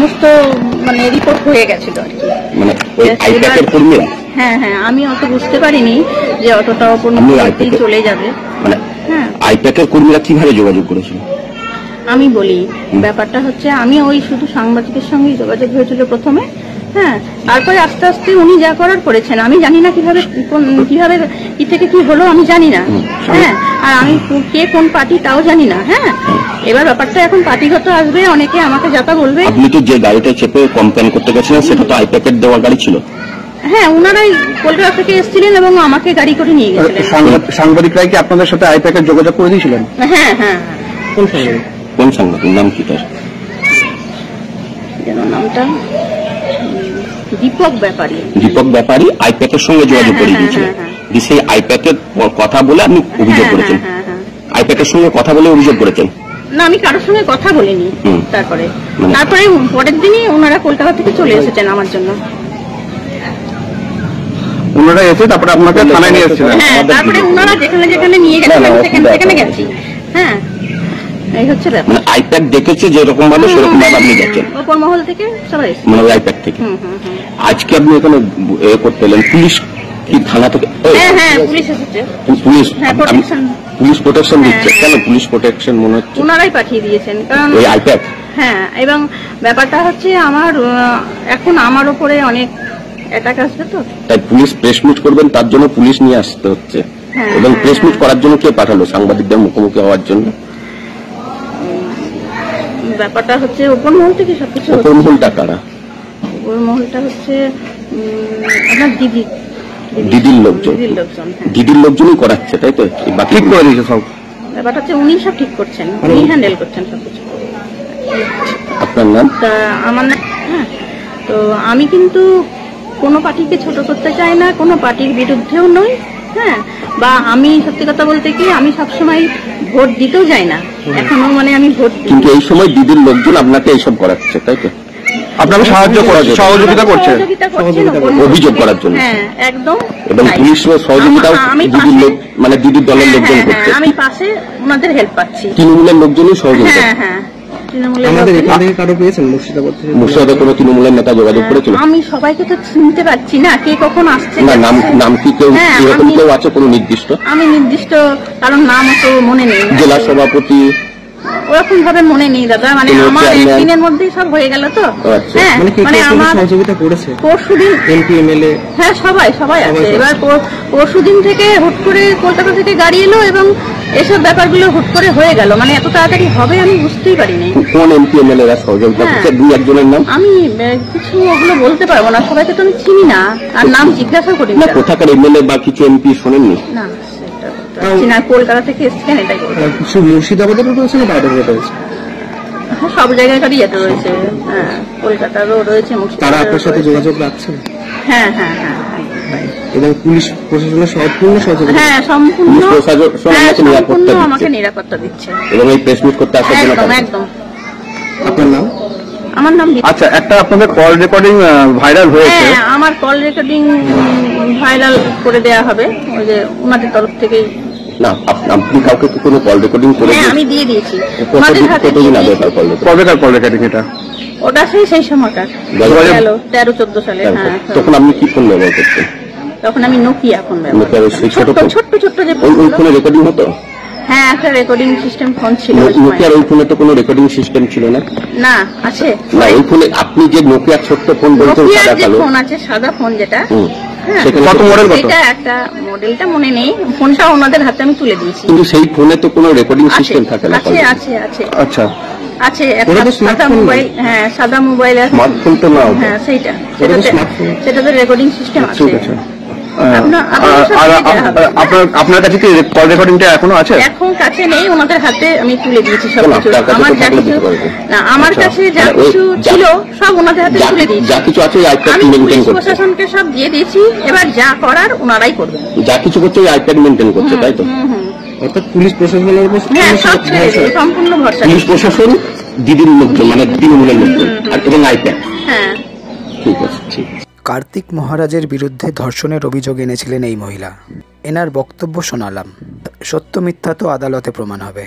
সমস্ত মানে রিপোর্ট হয়ে গেছিল আর কি। মানে আইপ্যাকের কর্মীরা? হ্যাঁ হ্যাঁ, আমি অত বুঝতে পারিনি যে অতটা চলে যাবে। মানে হ্যাঁ, আইপ্যাকের কর্মীরা কিভাবে যোগাযোগ করেছিল? আমি বলি, ব্যাপারটা হচ্ছে আমি ওই শুধু সাংবাদিকের সঙ্গে যোগাযোগ হয়েছিল প্রথমে, হ্যাঁ, তারপরে আস্তে আস্তে উনি যা করার করেছেন। আমি জানি না কিভাবে কি থেকে কি হলো, আমি জানি না। হ্যাঁ, আর আমি কে কোন পার্টি তাও জানি না। হ্যাঁ, এবার ব্যাপারটা এখন পার্টিগত আসবে, অনেকে আমাকে যাতা বলবে। আপনি তো যে গাড়িটা চেপে কমপ্লেন করতে গেছিলেন সেটা তো আইপ্যাকের দেওয়া গাড়ি ছিল? হ্যাঁ, ওনারাই কলকাতা থেকে এসেছিলেন এবং আমাকে গাড়ি করে নিয়ে গেছিলেন। সাংবাদিকরাই কি আপনাদের সাথে আইপ্যাকের যোগাযোগ করে দিয়েছিলেন? হ্যাঁ হ্যাঁ। কোন সাংবাদিক, নাম কি তার? নামটা দীপক ব্যাপারী। দীপক ব্যাপারী আইপ্যাকের সঙ্গে যোগাযোগ করে দিয়েছিলেন, সেই আইপ্যাকের কথা বলে আপনি অভিযোগ করেছেন? আইপ্যাকের সঙ্গে কথা বলে অভিযোগ করেছেন? না, আমি কারোর সঙ্গে কথা বলিনি। তারপরে পরের দিনই ওনারা কলকাতা থেকে চলে এসেছেন আমার জন্য। ওনারা এসে তারপরে আপনাকে থানায় নিয়ে এসেছিলেন? হ্যাঁ, তারপরে ওনারা যেখানে যেখানে নিয়ে গেছেন সেখানে গেছি। হ্যাঁ, এই হচ্ছে ব্যাপার। মানে আইপ্যাক দেখেছে যেরকম ভাবে সেরকম ভাবে আপনি যাচ্ছেন ওপর মহল থেকে সবাই, মানে আইপ্যাক থেকে। আজকে আপনি এখানে করতে এলেন, পুলিশ কি থানা থেকে? হ্যাঁ হ্যাঁ, পুলিশ এসেছে। পুলিশ প্রোটেকশন দিচ্ছে কেন? পুলিশ প্রোটেকশন মনে হচ্ছে ওনারাই পাঠিয়ে দিয়েছেন, কারণ ওই আইপ্যাক। হ্যাঁ, এবং ব্যাপারটা হচ্ছে এখন আমার উপরে অনেক অ্যাটাক আসবে, তো তাই পুলিশ প্রেস মিট করবেন, তার জন্য পুলিশ নিয়ে আসতে হচ্ছে। এবং প্রেস মিট করার জন্য কে পাঠালো সাংবাদিকদের মুখোমুখি হওয়ার জন্য? ব্যাপারটা হচ্ছে ওপর মহল থেকে সবকিছু। ওপর মহলটা কারা? ওপর মহলটা হচ্ছে আপনার দিদির লোকজন। দিদির লোকজনই করাচ্ছে, তাই তো? বাকি ঠিক করে দিয়েছে সব? ব্যাপারটা হচ্ছে উনি সব ঠিক করছেন, উনি হ্যান্ডেল করছেন সবকিছু। আপনার নাম? আমার নাম, হ্যাঁ, তো আমি কিন্তু কোনো পার্টিকে ছোট করতে চাই না, কোনো পার্টির বিরুদ্ধেও নই। হ্যাঁ, বা আমি সত্যি কথা বলতে কি, আমি সবসময় ভোট দিতেও যাই না এখনো, মানে আমি ভোট। কিন্তু এই সময় দিদির লোকজন আপনাকে এইসব করাচ্ছে, তাই তো? আপনাকে সহযোগিতা করছে অভিযোগ করার জন্য? হ্যাঁ, একদম। এবং পুলিশের সহযোগিতাও দিদির লোক, মানে দিদির দলের লোকজন করছে। আমি পাশে ওনাদের হেল্প পাচ্ছি, তৃণমূলের লোকজনই সহযোগিতা। হ্যাঁ হ্যাঁ, আমাদের এখান থেকে কারো পেয়েছেন? মুর্শিদাবাদে কোনো তৃণমূলের নেতা যোগাযোগ করেছিল? আমি সবাইকে তো চিনতে পারছি না, কে কখন আসছে। না, নাম কি কেউ এরকম কেউ আছে কোনো নির্দিষ্ট? আমি নির্দিষ্ট কারণ নাম তো মনে নেই। জেলা সভাপতি ওরকম ভাবে মনে নেই দাদা, মানে আমার একদিনের মধ্যেই সব হয়ে গেল তো। হ্যাঁ, মানে আমার সহযোগিতা করেছে পরশুদিন এমপি এমএলএ, হ্যাঁ সবাই আছে। এবার পরশুদিন থেকে হুট করে কলকাতা থেকে গাড়ি এলো এবং এসব ব্যাপারগুলো হুট করে হয়ে গেল, মানে এত তাড়াতাড়ি হবে আমি বুঝতেই পারিনি। কোন এমপি এমএলএ রা সহযোগিতা করছে? দুই একজনের নাম আমি কিছু ওগুলো বলতে পারবো না, সবাইকে তো আমি চিনি না, আর নাম জিজ্ঞাসা করি না। কোথাকার এমএলএ বা কিছু এমপি শোনেননি? না, সেটা কলকাতা থেকে এসেছেন, এটাই কিছু মুর্শিদাবাদের রয়েছে না বাইরের রয়েছে? সব জায়গাকারই এটা রয়েছে। হ্যাঁ, কলকাতারও রয়েছে, তারা আপনার সাথে যোগাযোগ রাখছে? হ্যাঁ হ্যাঁ হ্যাঁ, এবং পুলিশ প্রশাসনের সম্পূর্ণ সহযোগিতা? হ্যাঁ, সম্পূর্ণ আমাকে নিরাপত্তা দিচ্ছে। এবং এই প্রেস মিট করতে আসার জন্য একদম। আপনার নাম? আমার নাম। আচ্ছা, একটা আপনাদের কল রেকর্ডিং ভাইরাল হয়েছে। হ্যাঁ, আমার কল রেকর্ডিং ভাইরাল করে দেওয়া হবে, ওই যে ওনাদের তরফ থেকেই। না, আপনি কাউকে কি কোনো কল রেকর্ডিং করে? হ্যাঁ, আমি দিয়ে দিয়েছি। কবেকার কল রেকর্ডিং এটা? ওটা সেই সময়কার 13-14 সালে। হ্যাঁ, তখন আপনি কি ফোন ব্যবহার করতেন? তখন আমি নোকিয়া ফোন ব্যবহার করতাম, ছোট্ট যে ওই ফোনে রেকর্ডিং হতো? হ্যাঁ, একটা রেকর্ডিং সিস্টেম ফোন ছিল। নোকিয়ার ওই ফোনে তো কোনো রেকর্ডিং সিস্টেম ছিল না? না, আছে না। ওই ফোনে আপনি যে নোকিয়ার ছোট্ট ফোন বলছেন, সাদা কালো ফোন আছে, সাদা ফোন যেটা, কত মডেল? এটা একটা মডেলটা মনে নেই, ফোনটা ওনাদের হাতে আমি তুলে দিয়েছি। কিন্তু সেই ফোনে তো কোনো রেকর্ডিং সিস্টেম থাকে না? আছে। আচ্ছা, আছে একটা সাদা মোবাইল। হ্যাঁ, সাদা মোবাইল আছে। স্মার্টফোন তো না? হ্যাঁ, সেটাতে রেকর্ডিং সিস্টেম আছে। আপনার কাছে কি কল রেকর্ডিংটা এখনো আছে? এখন কাছে নেই, ওনাদের হাতে আমি তুলে দিয়েছি সবকিছু। আমার কাছে যা কিছু ছিল সব ওনাদের হাতে তুলে দিয়েছি। যা কিছু আছে আমি পুলিশ প্রশাসনকে সব দিয়ে দিয়েছি, এবার যা করার ওনারাই করবেন। যা কিছু করছে ওই আইপ্যাড মেনটেন করছে, তাই তো? অর্থাৎ পুলিশ প্রশাসনের উপর সম্পূর্ণ ভরসা। পুলিশ প্রশাসন, দিদির লোকজন, মানে তৃণমূলের লোকজন, এবং আইপ্যাড। হ্যাঁ, ঠিক আছে, ঠিক আছে। কার্তিক মহারাজের বিরুদ্ধে ধর্ষণের অভিযোগ এনেছিলেন এই মহিলা। এনার বক্তব্য শোনালাম, সত্য মিথ্যা তো আদালতে প্রমাণ হবে।